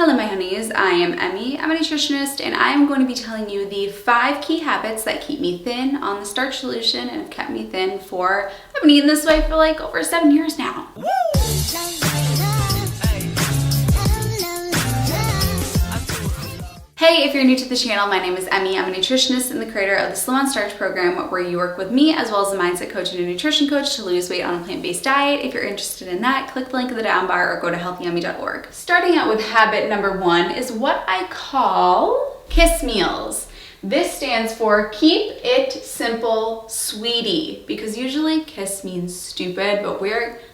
Hello my honeys, I am Emmie, I'm a nutritionist, and I am going to be telling you the 5 key habits that keep me thin on the Starch solution and have kept me thin for, I've been eating this way for like over 7 years now. Woo! Hey, if you're new to the channel, my name is Emmie. I'm a nutritionist and the creator of the Slim on Starch program, where you work with me as well as a mindset coach and a nutrition coach to lose weight on a plant-based diet. If you're interested in that, click the link in the down bar or go to healthyhunnies.org. Starting out with habit number 1 is what I call KISS meals. This stands for Keep It Simple, Sweetie, because usually KISS means stupid, but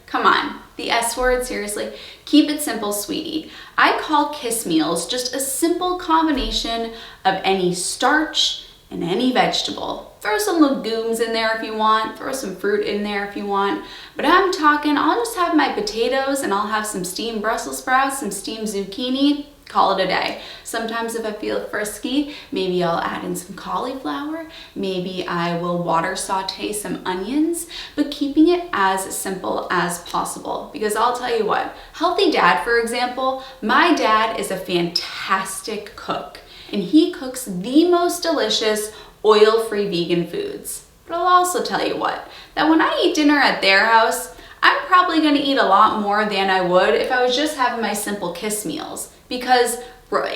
come on, the S word, seriously. Keep it simple, sweetie. I call KISS meals just a simple combination of any starch and any vegetable. Throw some legumes in there if you want, throw some fruit in there if you want, but I'm talking, I'll just have my potatoes and I'll have some steamed Brussels sprouts, some steamed zucchini, call it a day. Sometimes if I feel frisky, maybe I'll add in some cauliflower, maybe I will water saute some onions, but keeping it as simple as possible. Because I'll tell you what, Healthy Dad, for example, my dad is a fantastic cook and he cooks the most delicious oil-free vegan foods. But I'll also tell you what, that when I eat dinner at their house, I'm probably gonna eat a lot more than I would if I was just having my simple KISS meals. Because Occam's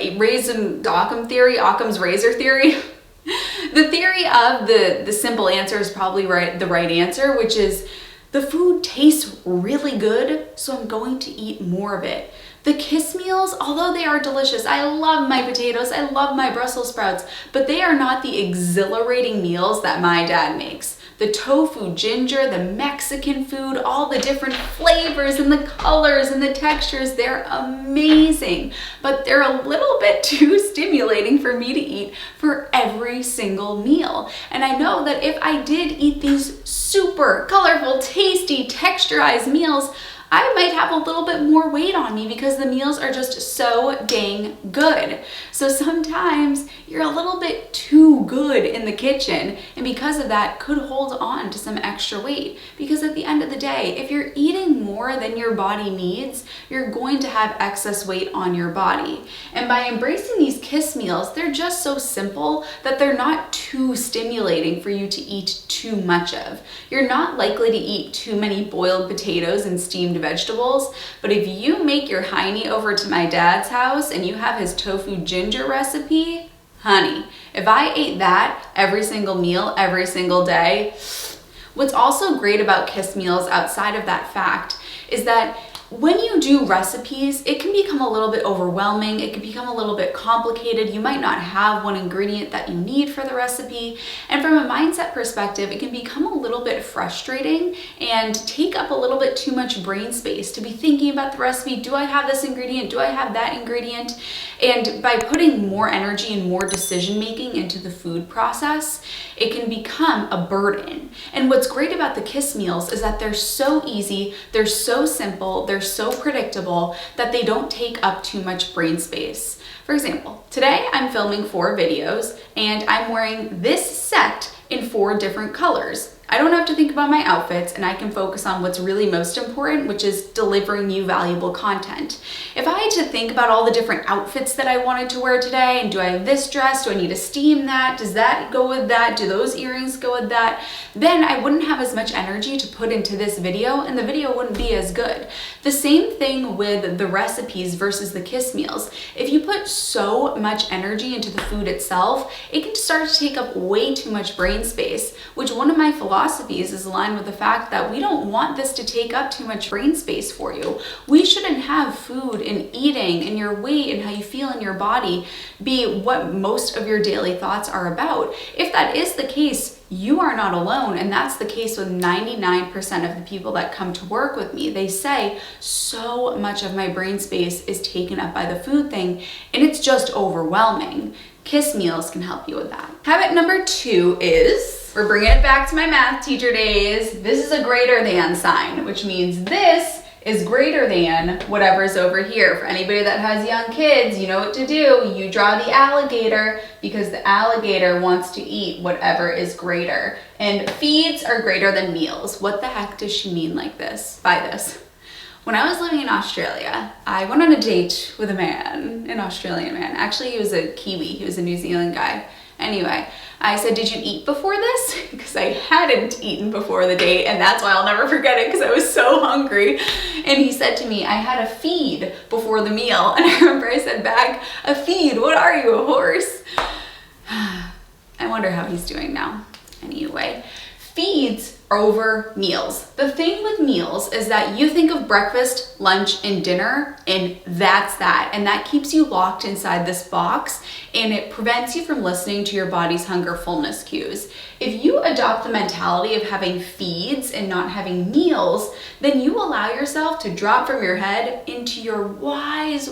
razor theory, the theory of the simple answer is probably the right answer, which is the food tastes really good, so I'm going to eat more of it. The KISS meals, although they are delicious, I love my potatoes, I love my Brussels sprouts, but they are not the exhilarating meals that my dad makes. The tofu, ginger, the Mexican food, all the different flavors and the colors and the textures, they're amazing, but they're a little bit too stimulating for me to eat for every single meal. And I know that if I did eat these super colorful, tasty, texturized meals, I might have a little bit more weight on me because the meals are just so dang good. So sometimes you're a little bit too good in the kitchen, and because of that could hold on to some extra weight. Because at the end of the day, if you're eating more than your body needs, you're going to have excess weight on your body. And by embracing these KISS meals, they're just so simple that they're not too stimulating for you to eat too much of. You're not likely to eat too many boiled potatoes and steamed vegetables, but if you make your hiney over to my dad's house and you have his tofu ginger recipe, honey, if I ate that every single meal, every single day. What's also great about KISS meals outside of that fact is that when you do recipes, it can become a little bit overwhelming. It can become a little bit complicated. You might not have one ingredient that you need for the recipe. And from a mindset perspective, it can become a little bit frustrating and take up a little bit too much brain space to be thinking about the recipe. Do I have this ingredient? Do I have that ingredient? And by putting more energy and more decision making into the food process, it can become a burden. And what's great about the KISS meals is that they're so easy, they're so simple, they're so predictable that they don't take up too much brain space. For example, today I'm filming 4 videos and I'm wearing this set in 4 different colors. I don't have to think about my outfits and I can focus on what's really most important, which is delivering you valuable content. If I had to think about all the different outfits that I wanted to wear today, and do I have this dress? Do I need to steam that? Does that go with that? Do those earrings go with that? Then I wouldn't have as much energy to put into this video and the video wouldn't be as good. The same thing with the recipes versus the KISS meals. If you put so much energy into the food itself, it can start to take up way too much brain space, which one of my philosophies is aligned with the fact that we don't want this to take up too much brain space for you. We shouldn't have food and eating and your weight and how you feel in your body be what most of your daily thoughts are about. If that is the case, you are not alone, and that's the case with 99% of the people that come to work with me. They say so much of my brain space is taken up by the food thing, and it's just overwhelming. KISS meals can help you with that. Habit number 2 is, we're bringing it back to my math teacher days. This is a greater than sign, which means this is greater than whatever's over here. For anybody that has young kids, you know what to do. You draw the alligator because the alligator wants to eat whatever is greater. And feeds are greater than meals. What the heck does she mean by this? When I was living in Australia, I went on a date with a man, an Australian man. Actually, he was a Kiwi. He was a New Zealand guy. Anyway, I said, did you eat before this? Because I hadn't eaten before the date, and that's why I'll never forget it, because I was so hungry. And he said to me, I had a feed before the meal. And I remember I said back, a feed? What are you, a horse? I wonder how he's doing now. Anyway, feeds over meals. The thing with meals is that you think of breakfast, lunch, and dinner, and that's that. And that keeps you locked inside this box, and it prevents you from listening to your body's hunger fullness cues. If you adopt the mentality of having feeds and not having meals, then you allow yourself to drop from your head into your wise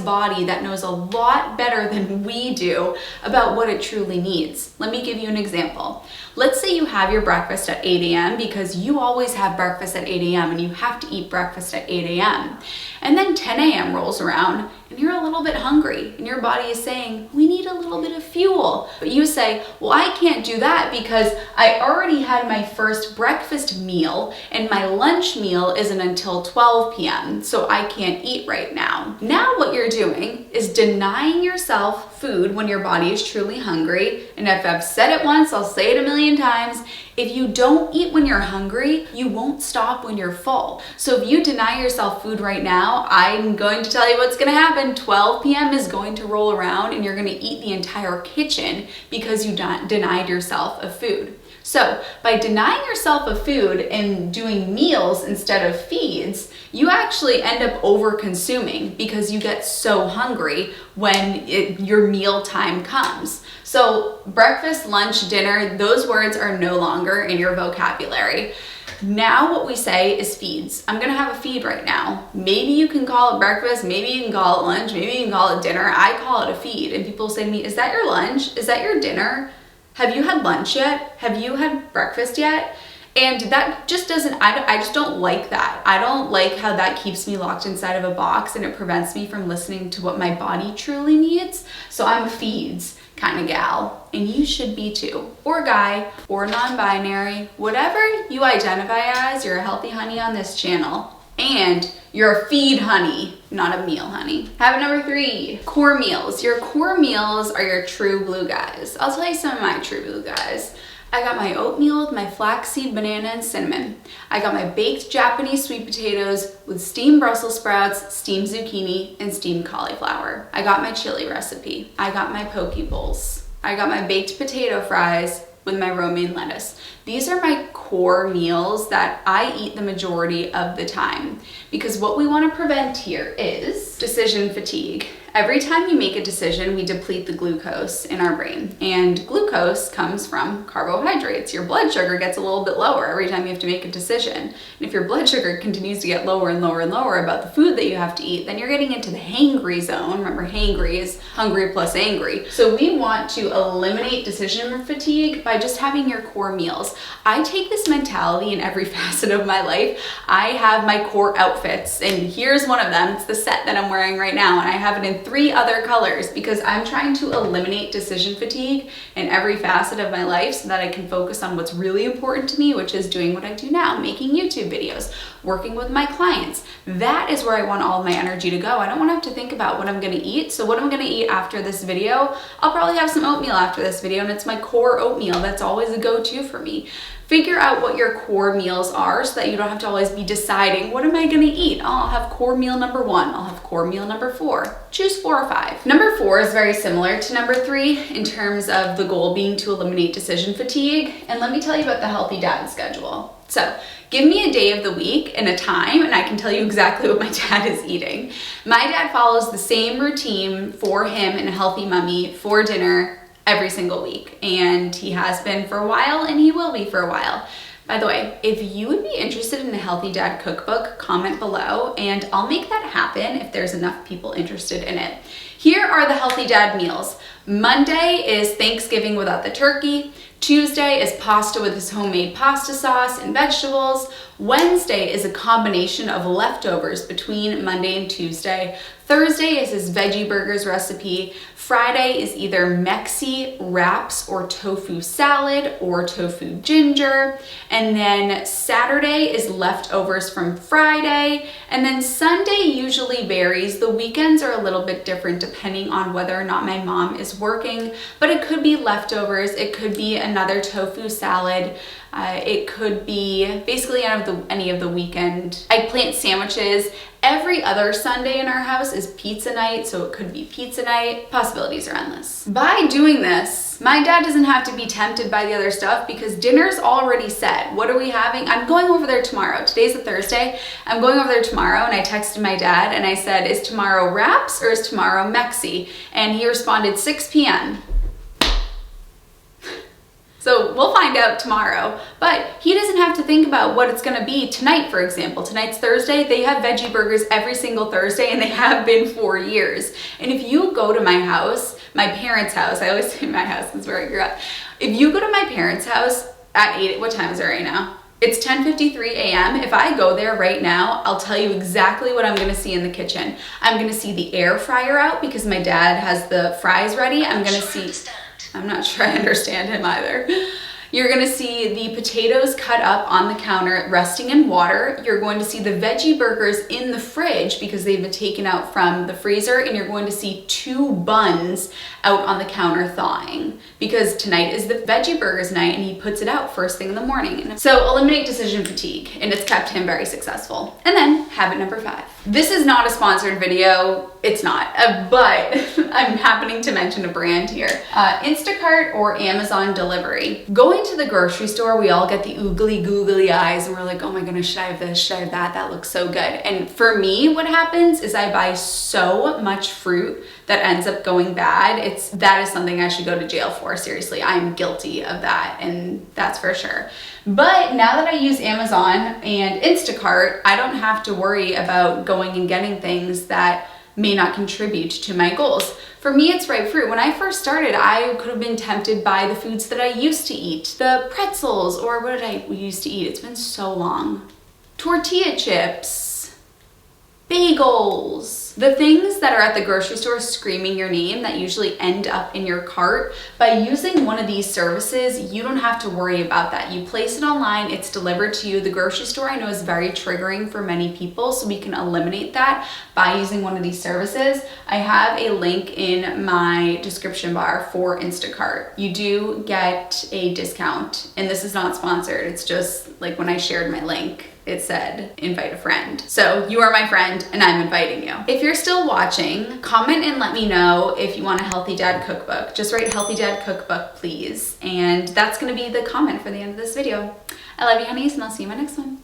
body that knows a lot better than we do about what it truly needs. Let me give you an example. Let's say you have your breakfast at 8 a.m. because you always have breakfast at 8 a.m. and you have to eat breakfast at 8 a.m. And then 10 a.m. rolls around and you're a little bit hungry and your body is saying, we need a little bit of fuel. But you say, well, I can't do that because I already had my first breakfast meal and my lunch meal isn't until 12 p.m. so I can't eat right now. Now what you're doing is denying yourself food when your body is truly hungry. And if I've said it once, I'll say it a million times. If you don't eat when you're hungry, you won't stop when you're full. So if you deny yourself food right now, I'm going to tell you what's gonna happen. 12 p.m. is going to roll around and you're gonna eat the entire kitchen because you denied yourself of food. So by denying yourself of food and doing meals instead of feeds, you actually end up over consuming because you get so hungry when your meal time comes. So breakfast, lunch, dinner, those words are no longer in your vocabulary. Now what we say is feeds. I'm gonna have a feed right now. Maybe you can call it breakfast, maybe you can call it lunch, maybe you can call it dinner. I call it a feed. And people say to me, is that your lunch? Is that your dinner? Have you had lunch yet? Have you had breakfast yet? And that just doesn't, I just don't like that. I don't like how that keeps me locked inside of a box and it prevents me from listening to what my body truly needs. So I'm a feeds kind of gal, and you should be too, or guy, or non-binary, whatever you identify as, you're a healthy honey on this channel. And you're a feed honey, not a meal honey. Habit number 3, core meals. Your core meals are your true blue guys. I'll tell you some of my true blue guys. I got my oatmeal with my flaxseed, banana, and cinnamon. I got my baked Japanese sweet potatoes with steamed Brussels sprouts, steamed zucchini, and steamed cauliflower. I got my chili recipe. I got my poke bowls. I got my baked potato fries with my romaine lettuce. These are my core meals that I eat the majority of the time, because what we want to prevent here is decision fatigue. Every time you make a decision, we deplete the glucose in our brain, and glucose comes from carbohydrates. Your blood sugar gets a little bit lower every time you have to make a decision. And if your blood sugar continues to get lower and lower and lower about the food that you have to eat, then you're getting into the hangry zone. Remember, hangry is hungry plus angry. So we want to eliminate decision fatigue by just having your core meals. I take this mentality in every facet of my life. I have my core outfits, and here's one of them. It's the set that I'm wearing right now, and I have it in 3 other colors because I'm trying to eliminate decision fatigue in every facet of my life so that I can focus on what's really important to me, which is doing what I do now, making YouTube videos, working with my clients. That is where I want all of my energy to go. I don't want to have to think about what I'm going to eat. So what I'm going to eat after this video, I'll probably have some oatmeal after this video, and it's my core oatmeal. That's always a go-to for me. Figure out what your core meals are so that you don't have to always be deciding, what am I gonna eat? Oh, I'll have core meal number 1, I'll have core meal number 4. Choose 4 or 5. Number 4 is very similar to number 3 in terms of the goal being to eliminate decision fatigue. And let me tell you about the Healthy Dad schedule. So give me a day of the week and a time, and I can tell you exactly what my dad is eating. My dad follows the same routine for him and a healthy mummy for dinner every single week, and he has been for a while and he will be for a while. By the way, if you would be interested in a Healthy Dad cookbook, comment below and I'll make that happen if there's enough people interested in it. Here are the Healthy Dad meals. Monday is Thanksgiving without the turkey. Tuesday is pasta with his homemade pasta sauce and vegetables. Wednesday is a combination of leftovers between Monday and Tuesday. Thursday is his veggie burgers recipe. Friday is either Mexi wraps or tofu salad or tofu ginger. And then Saturday is leftovers from Friday. And then Sunday usually varies. The weekends are a little bit different depending on whether or not my mom is working, but it could be leftovers. It could be another tofu salad. It could be basically any of the weekend eggplant sandwiches. Every other Sunday in our house is pizza night, so it could be pizza night. Possibilities are endless. By doing this, my dad doesn't have to be tempted by the other stuff because dinner's already set. What are we having? I'm going over there tomorrow. Today's a Thursday. I'm going over there tomorrow, and I texted my dad and I said, is tomorrow wraps or is tomorrow Mexi? And he responded 6 p.m. So we'll find out tomorrow, but he doesn't have to think about what it's gonna be tonight, for example. Tonight's Thursday, they have veggie burgers every single Thursday, and they have been for years. And if you go to my house, my parents' house, I always say my house is where I grew up. If you go to my parents' house at 8, what time is it right now? It's 10:53 a.m. If I go there right now, I'll tell you exactly what I'm gonna see in the kitchen. I'm gonna see the air fryer out because my dad has the fries ready. I'm not sure I understand him either. You're gonna see the potatoes cut up on the counter, resting in water. You're going to see the veggie burgers in the fridge because they've been taken out from the freezer, and you're going to see 2 buns out on the counter thawing because tonight is the veggie burgers night and he puts it out first thing in the morning. So eliminate decision fatigue, and it's kept him very successful. And then habit number 5. This is not a sponsored video. It's not, but I'm happening to mention a brand here. Instacart or Amazon delivery. Going to the grocery store, we all get the oogly googly eyes and we're like, oh my goodness, should I have this? Should I have that? That looks so good. And for me, what happens is I buy so much fruit that ends up going bad. That is something I should go to jail for. Seriously, I'm guilty of that, and that's for sure. But now that I use Amazon and Instacart, I don't have to worry about going and getting things that may not contribute to my goals. For me, it's ripe fruit. When I first started, I could have been tempted by the foods that I used to eat. The pretzels, or what did I used to eat? It's been so long. Tortilla chips, bagels, the things that are at the grocery store screaming your name that usually end up in your cart. By using one of these services, you don't have to worry about that. You place it online, it's delivered to you. The grocery store I know is very triggering for many people, so we can eliminate that by using one of these services. I have a link in my description bar for Instacart. You do get a discount, and this is not sponsored. It's just like when I shared my link, it said invite a friend. So you are my friend and I'm inviting you. If you're still watching, comment and let me know if you want a Healthy Dad cookbook. Just write Healthy Dad cookbook, please. And that's gonna be the comment for the end of this video. I love you, honeys, and I'll see you in my next one.